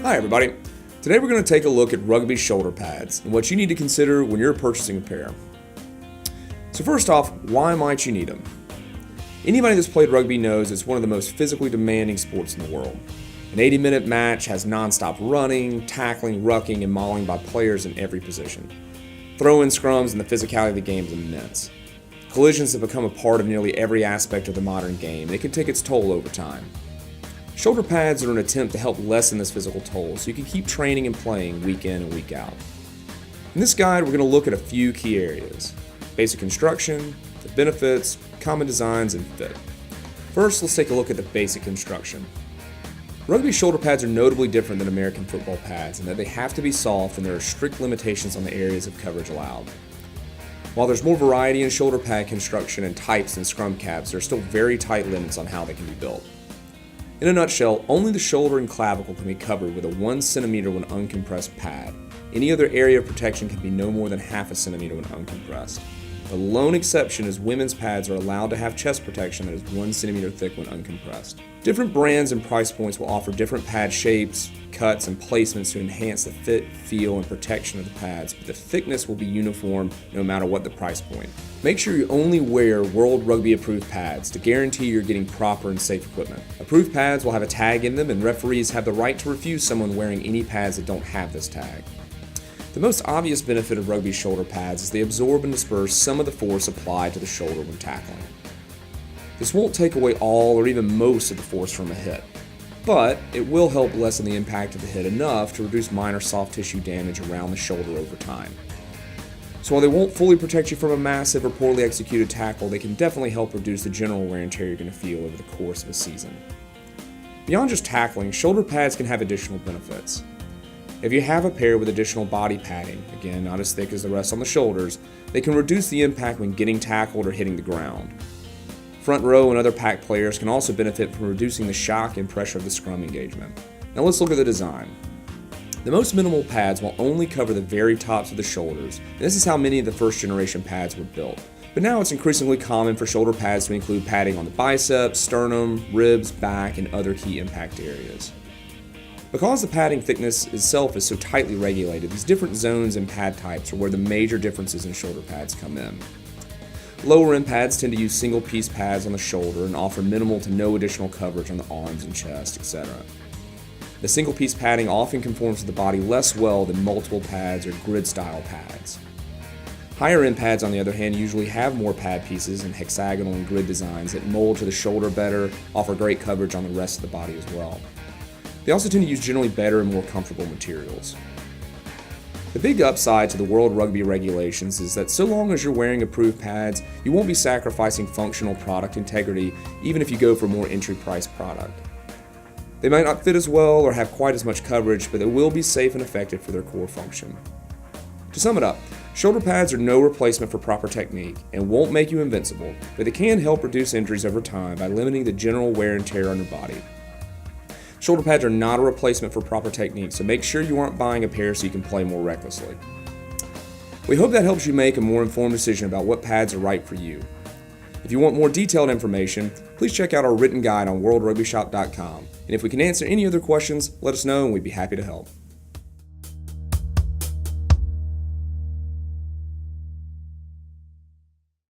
Hi everybody. Today we're going to take a look at Rugby shoulder pads and what you need to consider when you're purchasing a pair. So first off, why might you need them? Anybody that's played rugby knows it's one of the most physically demanding sports in the world. An 80-minute match has non-stop running, tackling, rucking, and mauling by players in every position. Throw-in scrums and the physicality of the game is immense. Collisions have become a part of nearly every aspect of the modern game, and it can take its toll over time. Shoulder pads are an attempt to help lessen this physical toll so you can keep training and playing week in and week out. In this guide, we're going to look at a few key areas: basic construction, the benefits, common designs, and fit. First, let's take a look at the basic construction. Rugby shoulder pads are notably different than American football pads in that they have to be soft and there are strict limitations on the areas of coverage allowed. While there's more variety in shoulder pad construction and types than scrum caps, there are still very tight limits on how they can be built. In a nutshell, only the shoulder and clavicle can be covered with a 1 cm when uncompressed pad. Any other area of protection can be no more than half a centimeter when uncompressed. The lone exception is women's pads are allowed to have chest protection that is 1 cm thick when uncompressed. Different brands and price points will offer different pad shapes, cuts, and placements to enhance the fit, feel, and protection of the pads, but the thickness will be uniform no matter what the price point. Make sure you only wear World Rugby approved pads to guarantee you're getting proper and safe equipment. Approved pads will have a tag in them, and referees have the right to refuse someone wearing any pads that don't have this tag. The most obvious benefit of rugby shoulder pads is they absorb and disperse some of the force applied to the shoulder when tackling. This won't take away all or even most of the force from a hit, but it will help lessen the impact of the hit enough to reduce minor soft tissue damage around the shoulder over time. So while they won't fully protect you from a massive or poorly executed tackle, they can definitely help reduce the general wear and tear you're going to feel over the course of a season. Beyond just tackling, shoulder pads can have additional benefits. If you have a pair with additional body padding, again not as thick as the rest on the shoulders, they can reduce the impact when getting tackled or hitting the ground. Front row and other pack players can also benefit from reducing the shock and pressure of the scrum engagement. Now let's look at the design. The most minimal pads will only cover the very tops of the shoulders, and this is how many of the first generation pads were built. But now it's increasingly common for shoulder pads to include padding on the biceps, sternum, ribs, back, and other key impact areas. Because the padding thickness itself is so tightly regulated, these different zones and pad types are where the major differences in shoulder pads come in. Lower end pads tend to use single piece pads on the shoulder and offer minimal to no additional coverage on the arms and chest, etc. The single piece padding often conforms to the body less well than multiple pads or grid style pads. Higher end pads, on the other hand, usually have more pad pieces and hexagonal and grid designs that mold to the shoulder better, offer great coverage on the rest of the body as well. They also tend to use generally better and more comfortable materials. The big upside to the World Rugby regulations is that so long as you're wearing approved pads, you won't be sacrificing functional product integrity even if you go for a more entry-priced product. They might not fit as well or have quite as much coverage, but they will be safe and effective for their core function. To sum it up, shoulder pads are no replacement for proper technique and won't make you invincible, but they can help reduce injuries over time by limiting the general wear and tear on your body. Shoulder pads are not a replacement for proper technique, so make sure you aren't buying a pair so you can play more recklessly. We hope that helps you make a more informed decision about what pads are right for you. If you want more detailed information, please check out our written guide on worldrugbyshop.com. And if we can answer any other questions, let us know and we'd be happy to help.